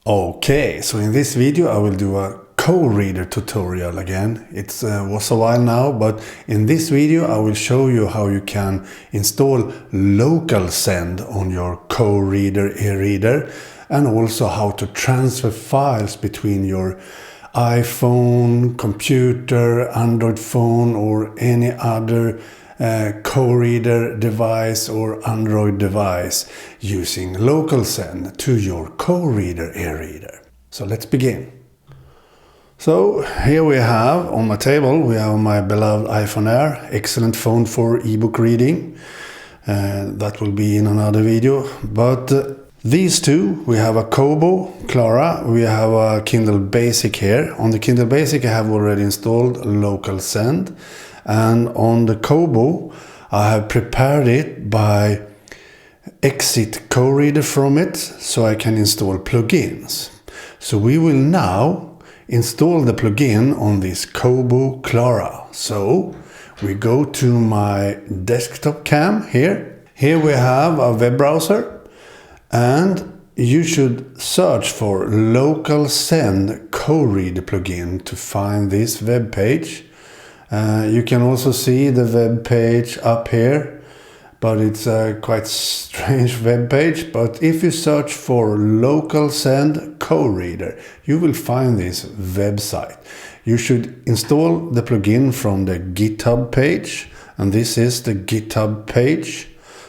Okay, so in this video I will do a KOReader tutorial again. It was a while now, but in this video I will show you how you can install LocalSend on your KOReader e-reader, and also how to transfer files between your iPhone, computer, Android phone or any other KOReader device or Android device using LocalSend to your KOReader e-reader. So let's begin. So here we have on my table, we have my beloved iPhone Air, excellent phone for ebook reading. That will be in another video. But these two, we have a Kobo Clara, we have a Kindle Basic here. On the Kindle Basic I have already installed LocalSend. And on the Kobo, I have prepared it by exit KOReader from it, so I can install plugins. So we will now install the plugin on this Kobo Clara. So we go to my desktop cam here. Here we have a web browser, and you should search for LocalSend KOReader plugin to find this web page. You can also see the web page up here, but it's a quite strange web page. But if you search for LocalSend KOReader, you will find this website. You should install the plugin from the GitHub page, and this is the GitHub page.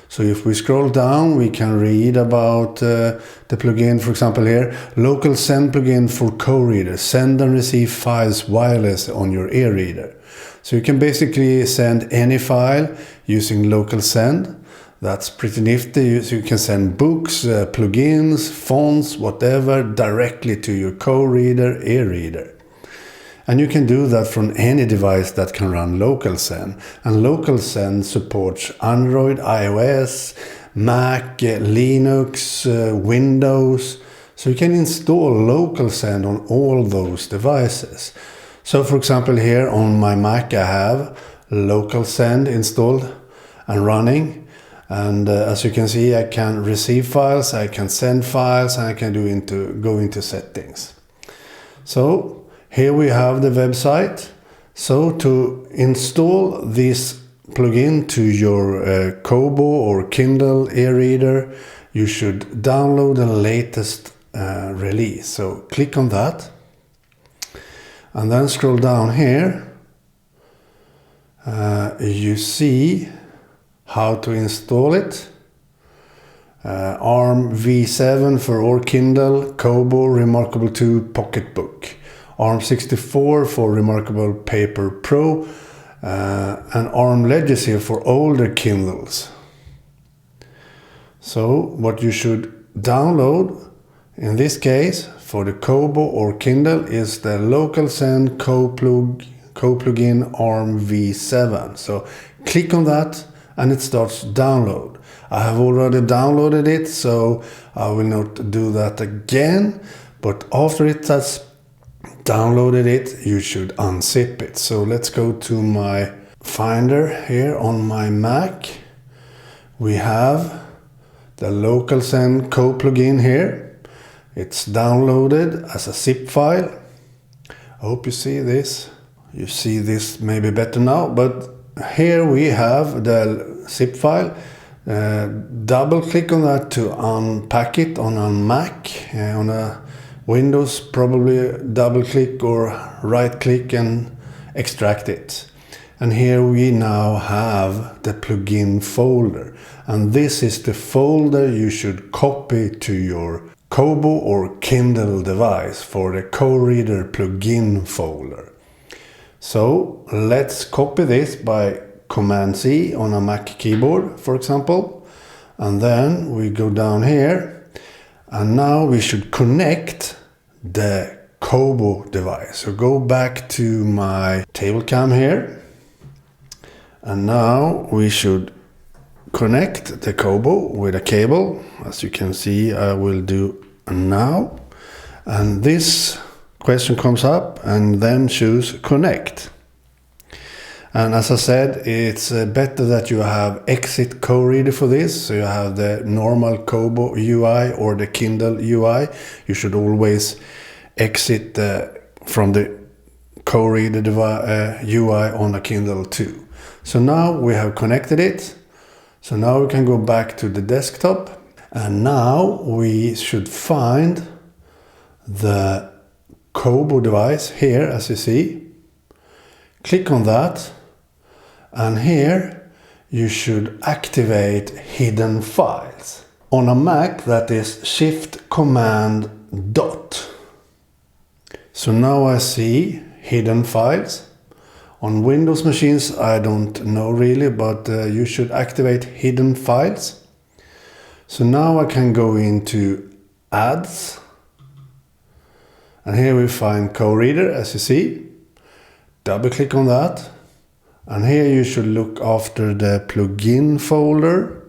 So if we scroll down, we can read about the plugin, for example here, LocalSend plugin for KOReader, send and receive files wireless on your e-reader. So you can basically send any file using LocalSend. That's pretty nifty. So you can send books, plugins, fonts, whatever, directly to your KOReader e-reader. And you can do that from any device that can run LocalSend. And LocalSend supports Android, iOS, Mac, Linux, Windows. So you can install LocalSend on all those devices. So for example here on my Mac I have LocalSend installed and running. And as you can see, I can receive files, I can send files, and I can go into settings. So here we have the website. So to install this plugin to your Kobo or Kindle e-reader, you should download the latest release. So click on that and then scroll down here. You see how to install it. ARM v7 for all Kindle, Kobo Remarkable 2 Pocketbook. ARM 64 for Remarkable Paper Pro, and ARM Legacy for older Kindles. So what you should download in this case for the Kobo or Kindle is the LocalSend KO-plugin ARM v7. So click on that and it starts download. I have already downloaded it, so I will not do that again. But after it has downloaded it, you should unzip it. So let's go to my Finder here on my Mac. We have the LocalSend KO-plugin here. It's downloaded as a zip file. I hope you see this. You see this maybe better now, but here we have the zip file. Double click on that to unpack it on a Mac. On a Windows, probably double click or right click and extract it. And here we now have the plugin folder. And this is the folder you should copy to your Kobo or Kindle device for the KOReader plugin folder. So let's copy this by Command C on a Mac keyboard, for example. And then we go down here. And now we should connect the Kobo device. So go back to my table cam here. And now we should connect the Kobo with a cable. As you can see, I will do now. And this question comes up, and then choose connect. And as I said, it's better that you have Exit KOReader for this. So you have the normal Kobo UI or the Kindle UI. You should always exit from the KOReader UI on a Kindle too. So now we have connected it. So now we can go back to the desktop. And now we should find the Kobo device here, as you see. Click on that. And here you should activate hidden files. On a Mac, that is Shift Command dot. So now I see hidden files. On Windows machines, I don't know really, but you should activate hidden files. So now I can go into Ads. And here we find KOReader, as you see. Double click on that. And here you should look after the plugin folder,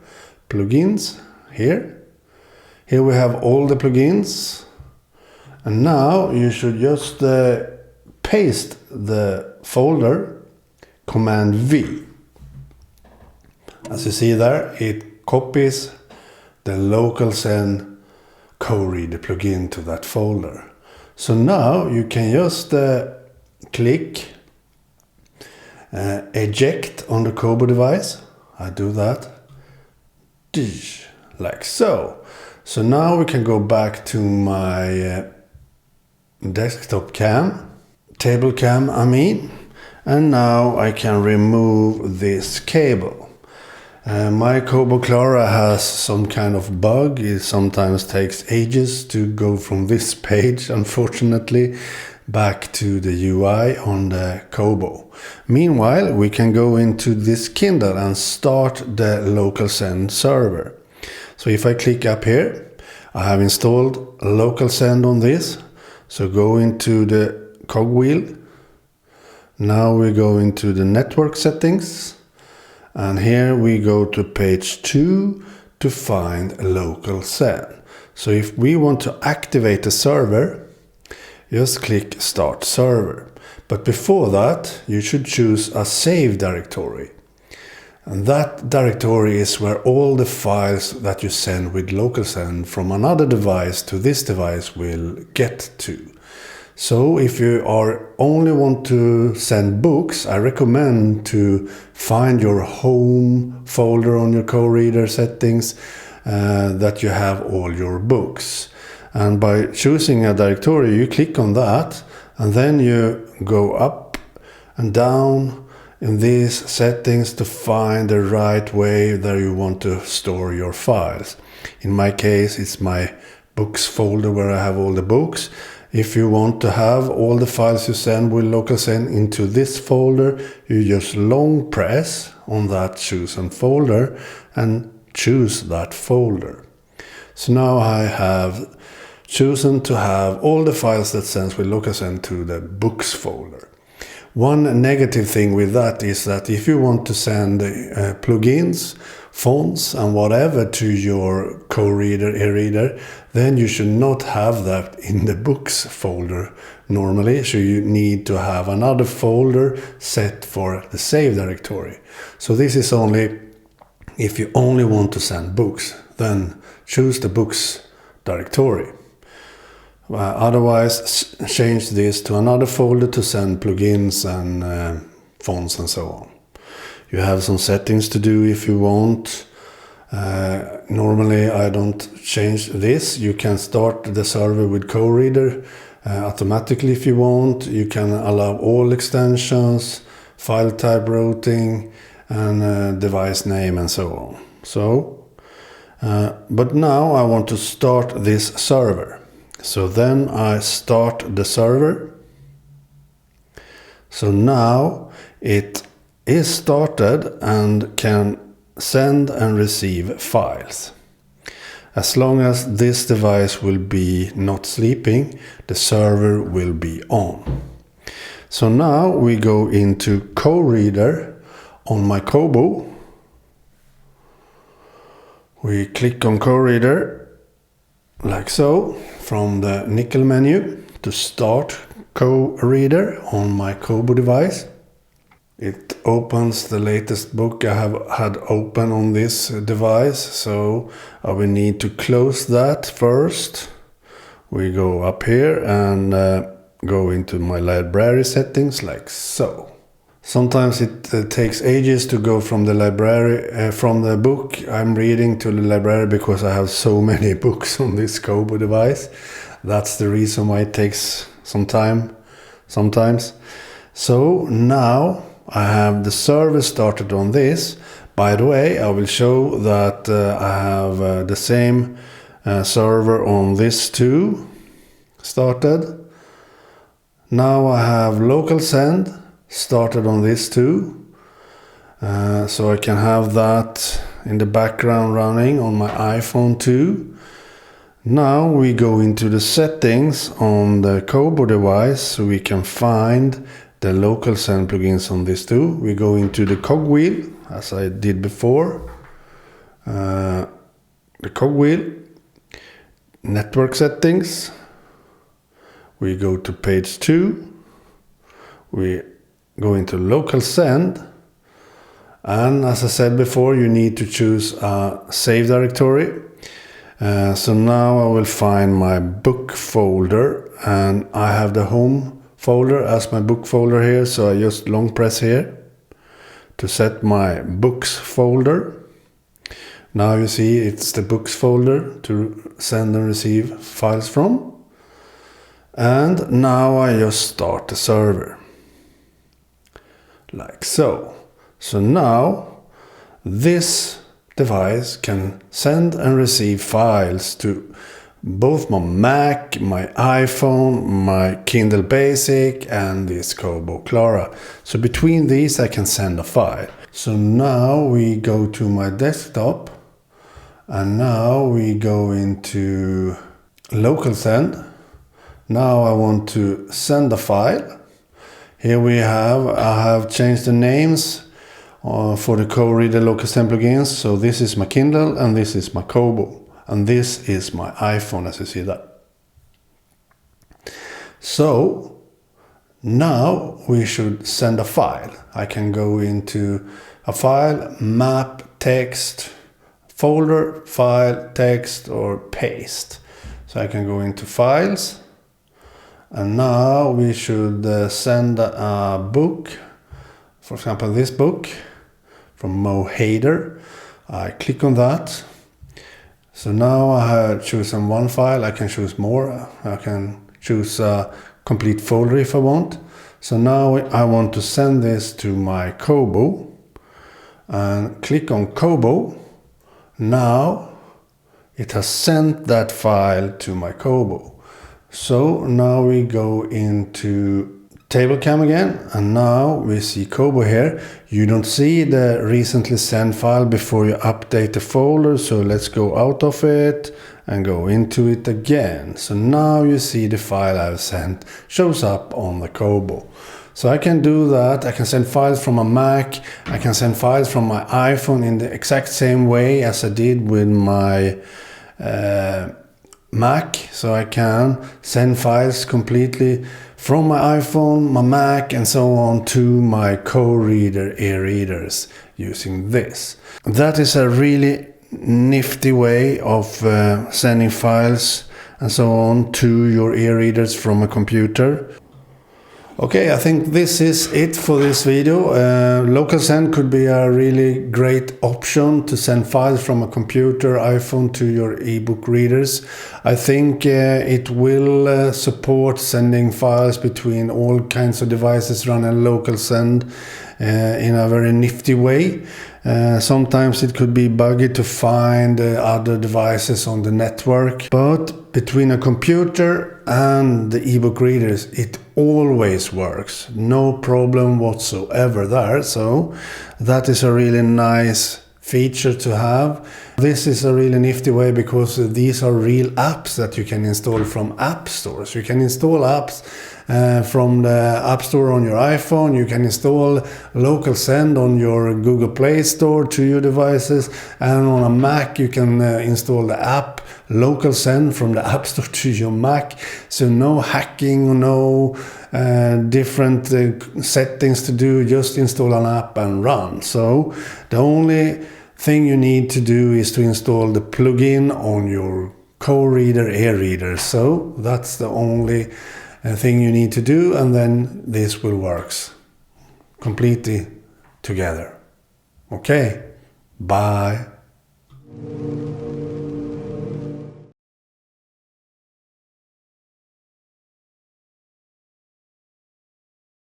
plugins, here. Here we have all the plugins. And now you should just paste the folder, Command V. As you see there, it copies the LocalSend KOReader plugin to that folder. So now you can just click eject on the Kobo device. I do that like so. So now we can go back to my desktop cam, table cam I mean, and now I can remove this cable. My Kobo Clara has some kind of bug. It sometimes takes ages to go from this page, unfortunately, back to the UI on the Kobo. Meanwhile, we can go into this Kindle and start the LocalSend server. So if I click up here, I have installed LocalSend on this. So go into the cogwheel. Now we go into the network settings. And here we go to page 2 to find LocalSend. So if we want to activate the server, just click Start Server. But before that, you should choose a save directory. And that directory is where all the files that you send with LocalSend from another device to this device will get to. So if you only want to send books, I recommend to find your home folder on your KOReader settings that you have all your books. And by choosing a directory, you click on that, and then you go up and down in these settings to find the right way that you want to store your files. In my case, it's my books folder where I have all the books. If you want to have all the files you send with LocalSend into this folder, you just long press on that chosen folder and choose that folder. So now I have chosen to have all the files that sends with LocalSend to the books folder. One negative thing with that is that if you want to send plugins, fonts and whatever to your KOReader e-reader, then you should not have that in the books folder normally. So you need to have another folder set for the save directory. So this is only if you only want to send books, then choose the books directory. Otherwise, change this to another folder to send plugins and fonts and so on. You have some settings to do if you want. Normally I don't change this. You can start the server with KOReader automatically if you want. You can allow all extensions, file type routing, and device name and so on. But now I want to start this server. So then I start the server. So now it is started and can send and receive files. As long as this device will be not sleeping, the server will be on. So now we go into KOReader on my Kobo. We click on KOReader like so from the nickel menu to start KOReader on my Kobo device. It opens the latest book I have had open on this device, so I will need to close that first. We go up here and go into my library settings like so. Sometimes it takes ages to go from the library, from the book I'm reading to the library, because I have so many books on this Kobo device. That's the reason why it takes some time sometimes. So now I have the server started on this. By the way, I will show that I have the same server on this too started. Now I have LocalSend started on this too, so I can have that in the background running on my iPhone too. Now we go into the settings on the Kobo device so we can find the LocalSend plugins on this too. We go into the cogwheel as I did before, the cogwheel, network settings, we go to page 2, we go into LocalSend, and as I said before, you need to choose a save directory. So now I will find my book folder, and I have the home folder as my book folder here, so I just long press here to set my books folder. Now you see it's the books folder to send and receive files from. And now I just start the server. Like so. So now this device can send and receive files to both my Mac, my iPhone, my Kindle Basic and this Kobo Clara. So between these I can send a file. So now we go to my desktop and now we go into LocalSend. Now I want to send a file. Here I have changed the names for the KOReader LocalSend plugins. So this is my Kindle and this is my Kobo. And this is my iPhone, as you see that. So now we should send a file. I can go into a file, map, text, folder, file, text, or paste. So I can go into files. And now we should send a book, for example this book from Mo Hader. I click on that. So now I have chosen one file, I can choose more. I can choose a complete folder if I want. So now I want to send this to my Kobo and click on Kobo. Now it has sent that file to my Kobo. So now we go into table cam again, and now we see Kobo here. You don't see the recently sent file before you update the folder, so let's go out of it and go into it again. So now you see the file I've sent shows up on the Kobo. So I can do that. I can send files from a Mac, I can send files from my iPhone in the exact same way as I did with my Mac. So I can send files completely from my iPhone, my Mac and so on to my KOReader e-readers using this. That is a really nifty way of sending files and so on to your e-readers from a computer. Okay, I think this is it for this video. LocalSend could be a really great option to send files from a computer, iPhone to your ebook readers. I think it will support sending files between all kinds of devices running LocalSend in a very nifty way. Sometimes it could be buggy to find other devices on the network, but between a computer and the ebook readers it always works, no problem whatsoever there. So that is a really nice feature to have. This is a really nifty way because these are real apps that you can install from app stores. You can install apps from the App Store on your iPhone. You can install LocalSend on your Google Play Store to your devices, and on a Mac you can install the app LocalSend from the App Store to your Mac. So no hacking, no different settings to do, just install an app and run. So the only thing you need to do is to install the plugin on your KOReader e-reader. So that's the only thing you need to do, and then this will work completely together. Okay, bye.